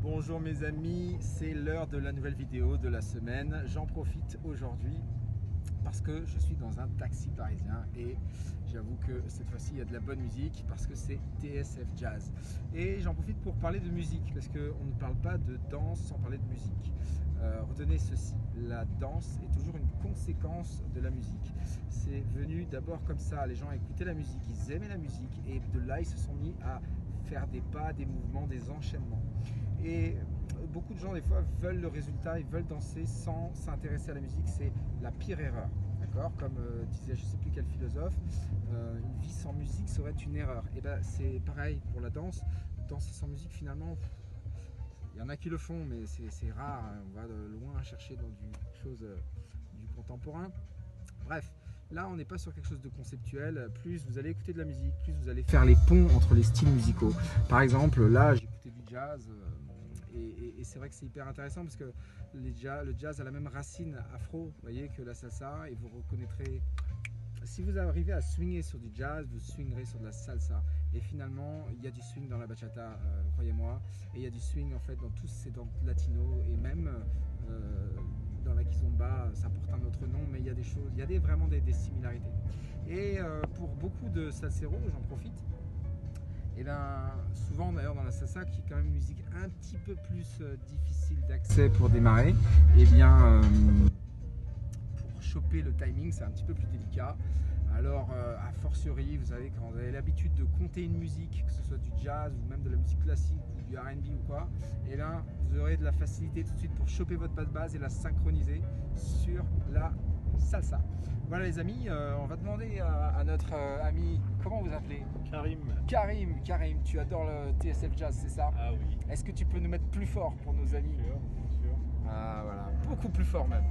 Bonjour mes amis, c'est l'heure de la nouvelle vidéo de la semaine. J'en profite aujourd'hui parce que je suis dans un taxi parisien et j'avoue que cette fois-ci il y a de la bonne musique parce que c'est TSF Jazz. Et j'en profite pour parler de musique parce qu'on ne parle pas de danse sans parler de musique. Retenez ceci, la danse est toujours une conséquence de la musique. C'est venu d'abord comme ça, les gens écoutaient la musique, ils aimaient la musique et de là ils se sont mis à faire des pas, des mouvements, des enchaînements. Et beaucoup de gens des fois veulent le résultat, ils veulent danser sans s'intéresser à la musique, c'est la pire erreur. D'accord, comme disait je ne sais plus quel philosophe, une vie sans musique serait une erreur. Et ben c'est pareil pour la danse. Danser sans musique finalement, il y en a qui le font, mais c'est rare. On va loin chercher dans quelque chose du contemporain. Bref, là on n'est pas sur quelque chose de conceptuel. Plus vous allez écouter de la musique, plus vous allez faire les ponts entre les styles musicaux. Par exemple, là j'écoutais du jazz. Et c'est vrai que c'est hyper intéressant parce que le jazz a la même racine afro, vous voyez, que la salsa, et vous reconnaîtrez, si vous arrivez à swinger sur du jazz, vous swingerez sur de la salsa. Et finalement, il y a du swing dans la bachata, croyez-moi, et il y a du swing en fait dans tous ces danses latino, et même dans la kizomba, ça porte un autre nom, mais il y a des choses, il y a vraiment des similarités. Et pour beaucoup de salseros, j'en profite. Et bien souvent d'ailleurs dans la salsa, qui est quand même une musique un petit peu plus difficile d'accès pour démarrer, et bien pour choper le timing c'est un petit peu plus délicat. Alors a fortiori, vous savez, quand vous avez l'habitude de compter une musique, que ce soit du jazz ou même de la musique classique ou du R&B ou quoi, et là vous aurez de la facilité tout de suite pour choper votre base et la synchroniser sur la salsa. Voilà les amis, on va demander à notre ami, comment vous appelez? Karim. Karim, tu adores le TSF Jazz, c'est ça? Ah oui. Est-ce que tu peux nous mettre plus fort pour nos amis? Bien sûr. Ah voilà, beaucoup plus fort même.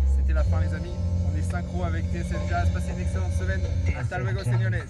C'était la fin les amis, on est synchro avec TSF Jazz, passez une excellente semaine. Hasta luego señores.